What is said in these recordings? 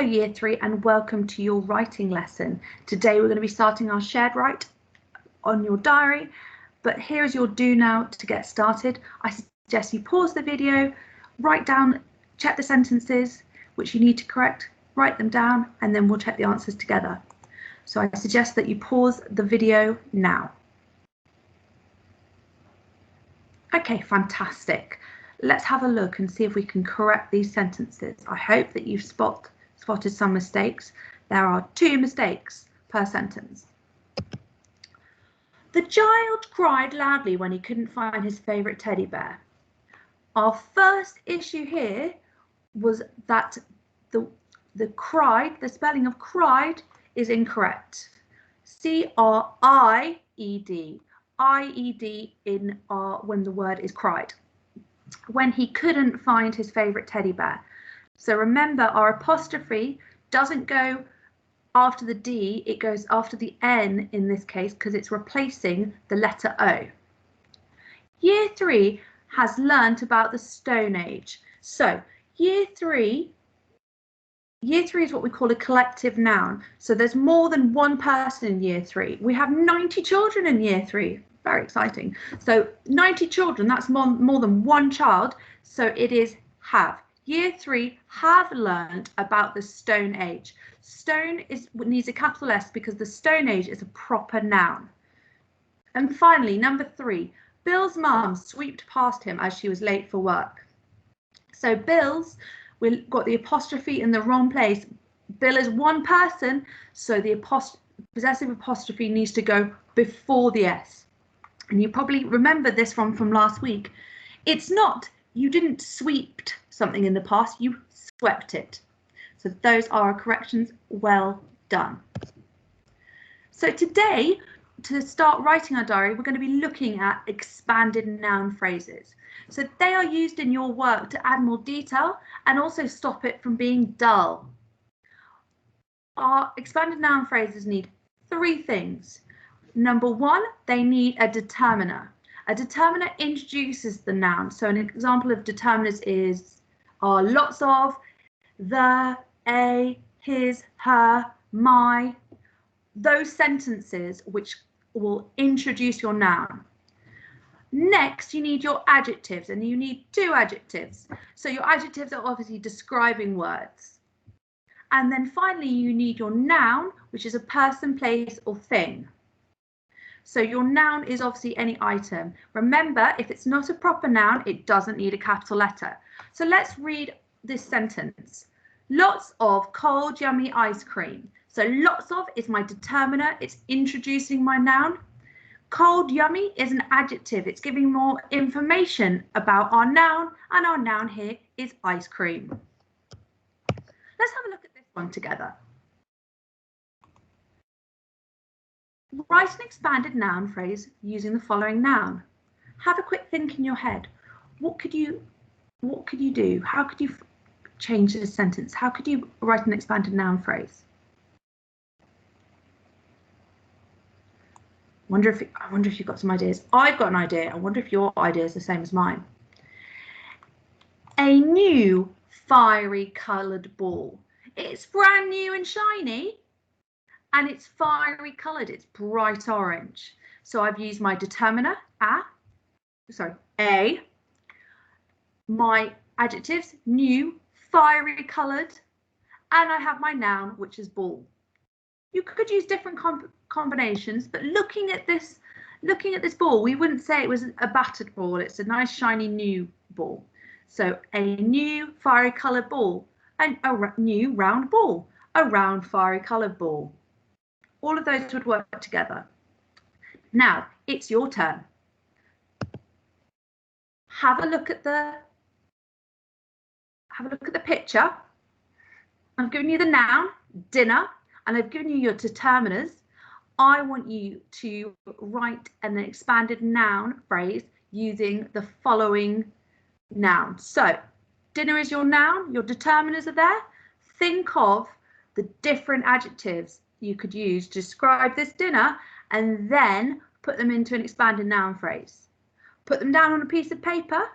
Year 3 and welcome to your writing lesson. Today we're going to be starting our shared write on your diary, but here's your do now to get started. I suggest you pause the video, write down, check the sentences which you need to correct, write them down, and then we'll check the answers together. So I suggest that you pause the video now. Okay, fantastic. Let's have a look and see if we can correct these sentences. I hope that you've spotted some mistakes. There are 2 mistakes per sentence. The child cried loudly when he couldn't find his favourite teddy bear. Our first issue here was that the spelling of cried is incorrect. C-R-I-E-D. I-E-D in when the word is cried. When he couldn't find his favourite teddy bear. So remember, our apostrophe doesn't go after the D, it goes after the N in this case because it's replacing the letter O. Year 3 has learnt about the Stone Age. So Year 3 is what we call a collective noun. So there's more than one person in Year 3. We have 90 children in Year 3. Very exciting. So 90 children, that's more than one child. So it is have. Year 3 have learned about the Stone Age. Stone needs a capital S because the Stone Age is a proper noun. And finally, number 3, Bill's mum sweeped past him as she was late for work. So Bill's, we've got the apostrophe in the wrong place. Bill is one person, so the possessive apostrophe needs to go before the S. And you probably remember this from last week. It's not, you didn't sweeped something in the past, you swept it. So those are our corrections. Well done. So today, to start writing our diary, we're going to be looking at expanded noun phrases. So they are used in your work to add more detail and also stop it from being dull. Our expanded noun phrases need 3 things. Number 1, they need a determiner. A determiner introduces the noun. So an example of determiners are lots of, the, a, his, her, my. Those sentences which will introduce your noun. Next, you need your adjectives, and you need 2 adjectives. So your adjectives are obviously describing words. And then finally, you need your noun, which is a person, place, or thing. So your noun is obviously any item. Remember, if it's not a proper noun, it doesn't need a capital letter. So let's read this sentence. Lots of cold, yummy ice cream. So lots of is my determiner. It's introducing my noun. Cold, yummy is an adjective. It's giving more information about our noun, and our noun here is ice cream. Let's have a look at this one together. Write an expanded noun phrase using the following noun. Have a quick think in your head. What could you do? How could you change this sentence? How could you write an expanded noun phrase? I wonder if you've got some ideas. I've got an idea. I wonder if your idea is the same as mine. A new fiery coloured ball. It's brand new and shiny. And it's fiery coloured, it's bright orange. So I've used my determiner, a, my adjectives, new, fiery coloured, and I have my noun, which is ball. You could use different combinations, but looking at this ball, we wouldn't say it was a battered ball, it's a nice shiny new ball. So a new fiery coloured ball, and a new round ball, a round fiery coloured ball. All of those would work together. Now, it's your turn. Have a look at the picture. I've given you the noun, dinner, and I've given you your determiners. I want you to write an expanded noun phrase using the following noun. So, dinner is your noun, your determiners are there. Think of the different adjectives you could use to describe this dinner and then put them into an expanded noun phrase. Put them down on a piece of paper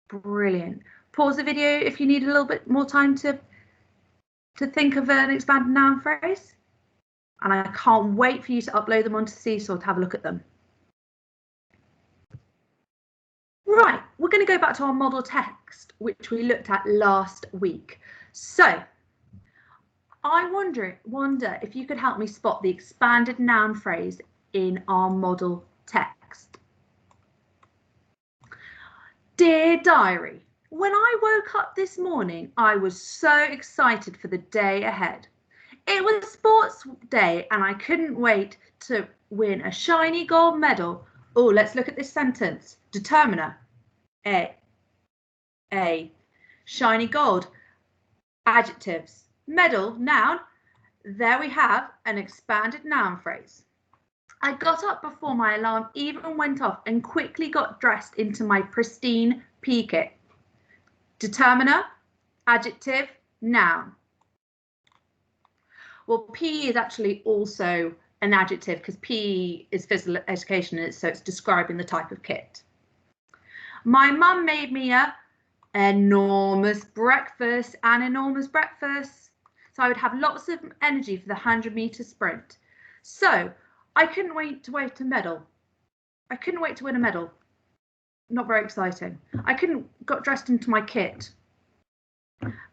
Brilliant. Pause the video if you need a little bit more time to think of an expanded noun phrase. And I can't wait for you to upload them onto Seesaw to have a look at them. Right, we're going to go back to our model text, which we looked at last week. So I wonder if you could help me spot the expanded noun phrase in our model text. Dear diary, when I woke up this morning, I was so excited for the day ahead. It was sports day and I couldn't wait to win a shiny gold medal. Oh, let's look at this sentence. Determiner. A. Shiny gold. Adjectives. Medal, noun. There we have an expanded noun phrase. I got up before my alarm even went off and quickly got dressed into my pristine PE kit. Determiner, adjective, noun. Well, PE is actually also an adjective because PE is physical education, so it's describing the type of kit. My mum made me an enormous breakfast. So I would have lots of energy for the 100-meter sprint. So I couldn't wait to win a medal. Not very exciting. I got dressed into my kit.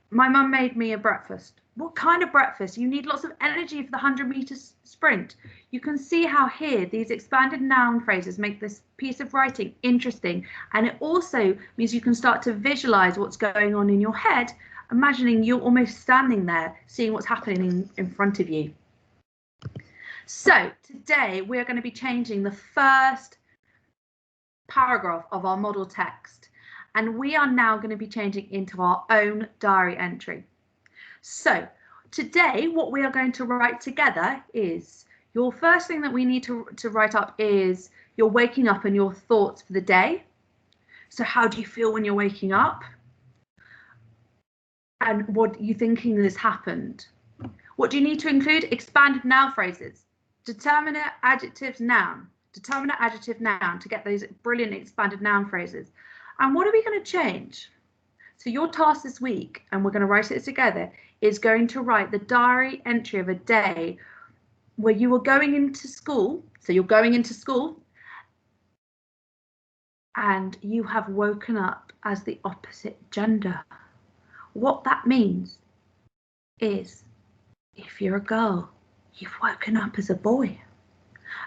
My mum made me a breakfast. What kind of breakfast? You need lots of energy for the 100-meter sprint. You can see how here these expanded noun phrases make this piece of writing interesting, and it also means you can start to visualize what's going on in your head, imagining you're almost standing there, seeing what's happening in front of you. So today we're going to be changing the first paragraph of our model text, and we are now going to be changing into our own diary entry. So today what we are going to write together is your first thing that we need to write up is your waking up and your thoughts for the day. So how do you feel when you're waking up? And what are you thinking has happened? What do you need to include? Expanded noun phrases. Determiner, adjectives, noun. Determiner, adjective, noun to get those brilliant expanded noun phrases. And what are we going to change? So your task this week, and we're going to write it together, is going to write the diary entry of a day where you were going into school. So you're going into school and you have woken up as the opposite gender. What that means is if you're a girl, you've woken up as a boy.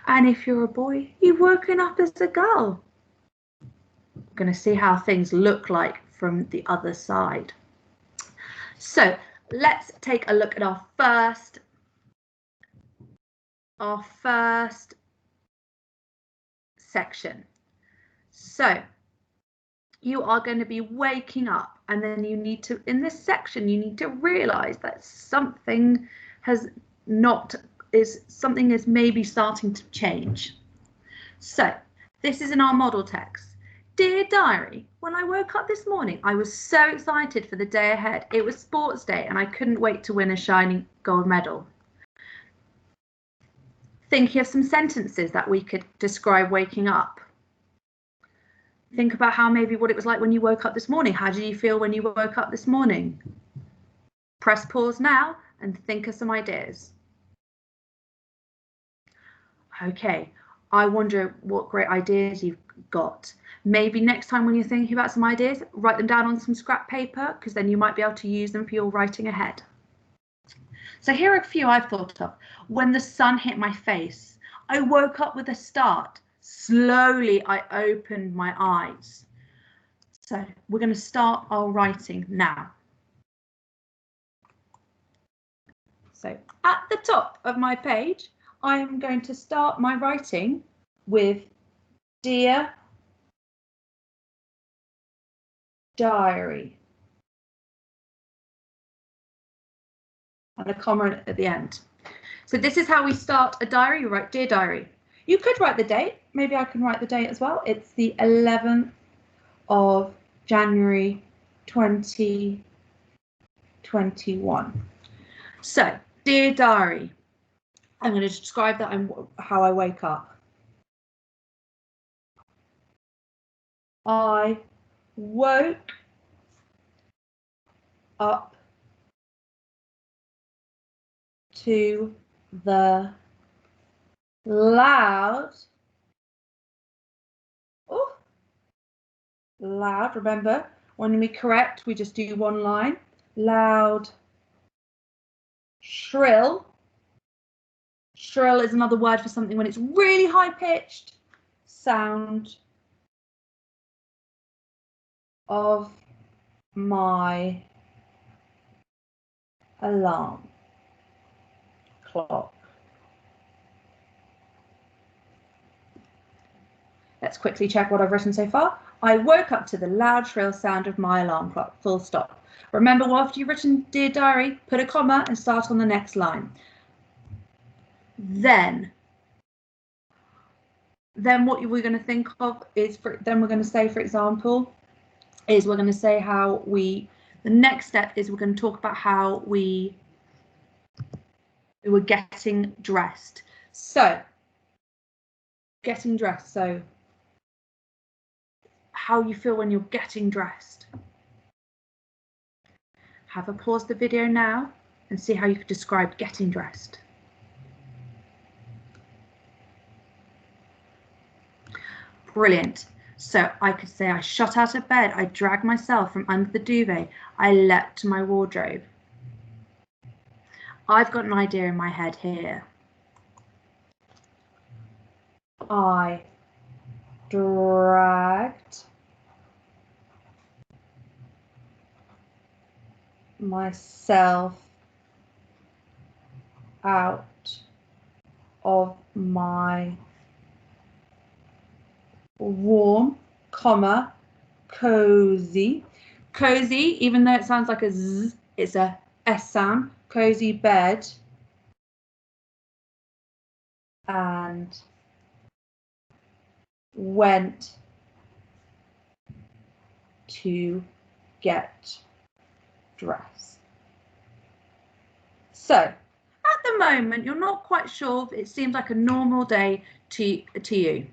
And if you're a boy, you've woken up as a girl. We're going to see how things look like from the other side. So let's take a look at our first section. So you are going to be waking up, and then you need to, in this section, you need to realize that something is maybe starting to change. So this is in our model text. Dear diary, when I woke up this morning, I was so excited for the day ahead. It was sports day and I couldn't wait to win a shiny gold medal. Thinking of some sentences that we could describe waking up. Think about how maybe what it was like when you woke up this morning. How did you feel when you woke up this morning? Press pause now and think of some ideas. Okay, I wonder what great ideas you've got. Maybe next time when you're thinking about some ideas, write them down on some scrap paper, because then you might be able to use them for your writing ahead. So here are a few I've thought of. When the sun hit my face, I woke up with a start. Slowly, I opened my eyes. So we're going to start our writing now. So at the top of my page, I am going to start my writing with Dear Diary, and a comma at the end. So this is how we start a diary. You write Dear Diary. You could write the date. Maybe I can write the date as well. It's the 11th of January 2021. So, Dear Diary, I'm going to describe that and how I wake up. I woke up to the loud, loud, remember, when we correct, we just do one line, loud, shrill. Shrill is another word for something when it's really high-pitched sound of my alarm clock. Let's quickly check what I've written so far. I woke up to the loud, shrill sound of my alarm clock, full stop. Remember, after you've written Dear Diary, put a comma and start on the next line. Then what we're going to think of is, then we're going to say, for example, is we're going to say how the next step is we're going to talk about how we were getting dressed. So, getting dressed. So, how you feel when you're getting dressed. Have a pause the video now and see how you could describe getting dressed. Brilliant. So I could say I shot out of bed, I dragged myself from under the duvet, I leapt to my wardrobe. I've got an idea in my head here. I dragged myself out of my warm, comma, cozy. Cozy, even though it sounds like a Z, it's a S sound. Cozy bed. And went to get dressed. So, at the moment, you're not quite sure if it seems like a normal day to you.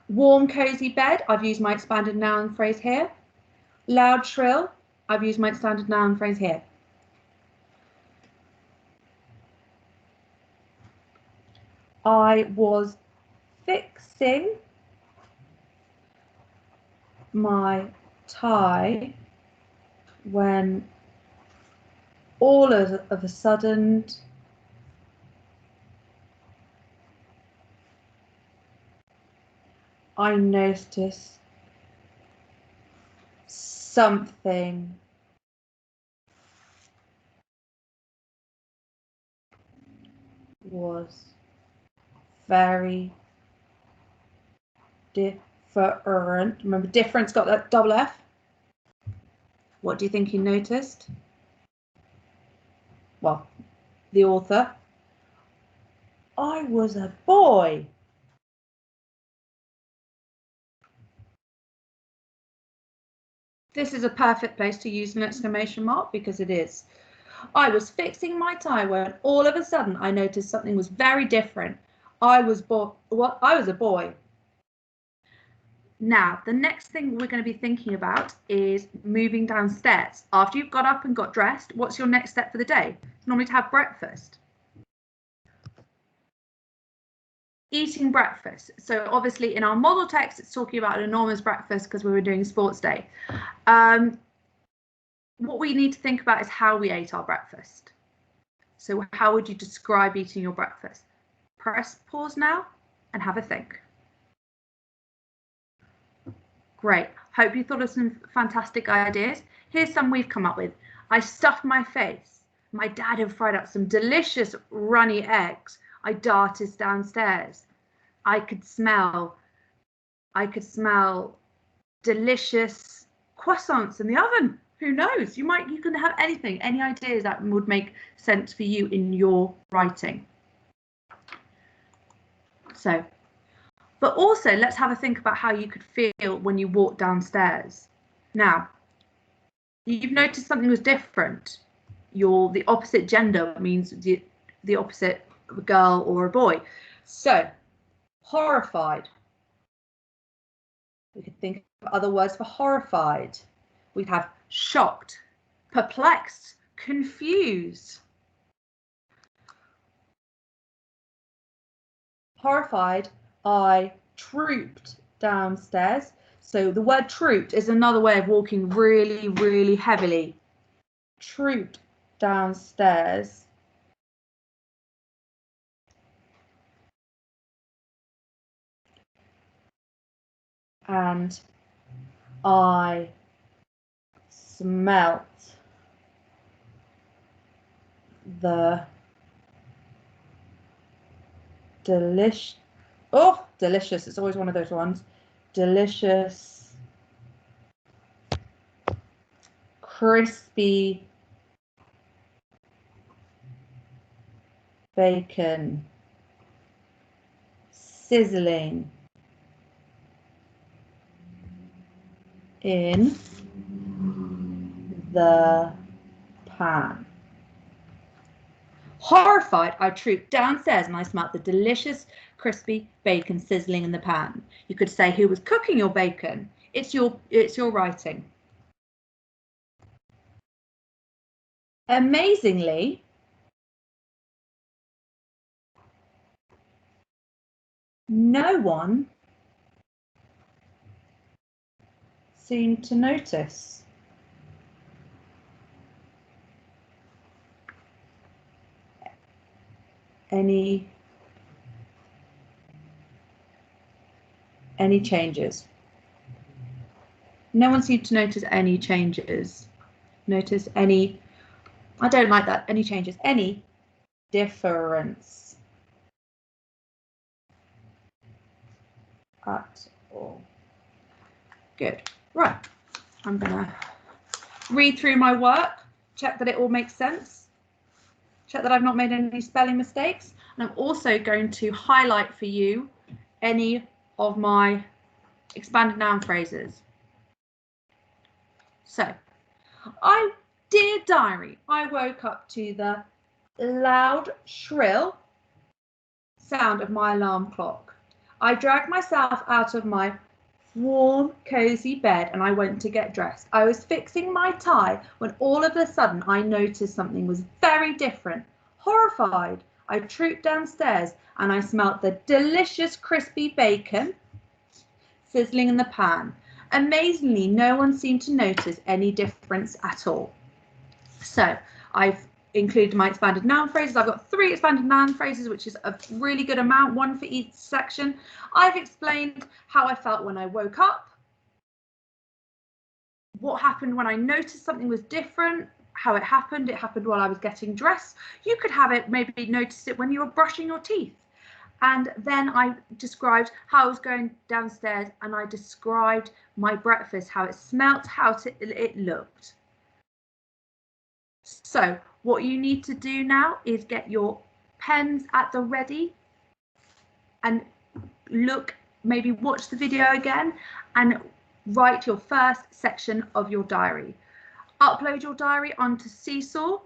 Warm, cozy bed, I've used my expanded noun phrase here. Loud, shrill, I've used my expanded noun phrase here. I was fixing my tie when all of a sudden I noticed something was very different. Remember, different's got that double F. What do you think he noticed? Well, the author. I was a boy. This is a perfect place to use an exclamation mark because it is. I was fixing my tie when all of a sudden I noticed something was very different. I was a boy. Now, the next thing we're going to be thinking about is moving downstairs. After you've got up and got dressed, what's your next step for the day? It's normally to have breakfast. Eating breakfast. So obviously in our model text, it's talking about an enormous breakfast because we were doing sports day. What we need to think about is how we ate our breakfast. So how would you describe eating your breakfast? Press pause now and have a think. Great. Hope you thought of some fantastic ideas. Here's some we've come up with. I stuffed my face. My dad had fried up some delicious runny eggs. I darted downstairs. I could smell delicious croissants in the oven. Who knows? You can have anything, any ideas that would make sense for you in your writing. So, but also let's have a think about how you could feel when you walk downstairs. Now, you've noticed something was different. The opposite gender means the opposite of a girl or a boy. So, horrified. We could think of other words for horrified. We'd have shocked, perplexed, confused. Horrified, I trooped downstairs. So the word trooped is another way of walking really, really heavily. Trooped downstairs. And I smelt the delicious, it's always one of those ones, delicious, crispy bacon, sizzling in the pan. Horrified, I trooped downstairs and I smelt the delicious, crispy bacon sizzling in the pan. You could say, who was cooking your bacon? It's your writing. Amazingly, no one seemed to notice. Any changes? No one seemed to notice any changes. Notice any, I don't like that, any changes, any difference at all. Good. Right, I'm gonna read through my work, check that it all makes sense, check that I've not made any spelling mistakes, and I'm also going to highlight for you any of my expanded noun phrases. So, dear diary, I woke up to the loud, shrill sound of my alarm clock. I dragged myself out of my warm, cozy bed and I went to get dressed. I was fixing my tie when all of a sudden I noticed something was very different. Horrified, I trooped downstairs and I smelt the delicious crispy bacon sizzling in the pan. Amazingly, no one seemed to notice any difference at all. So I've included my expanded noun phrases. I've got 3 expanded noun phrases, which is a really good amount, 1 for each section. I've explained how I felt when I woke up, what happened when I noticed something was different, how it happened while I was getting dressed. You could have it, maybe notice it when you were brushing your teeth. And then I described how I was going downstairs and I described my breakfast, how it smelt, how it looked. So what you need to do now is get your pens at the ready and look, maybe watch the video again and write your first section of your diary. Upload your diary onto Seesaw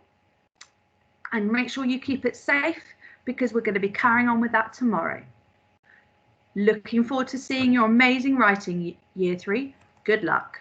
and make sure you keep it safe because we're going to be carrying on with that tomorrow. Looking forward to seeing your amazing writing, Year 3. Good luck.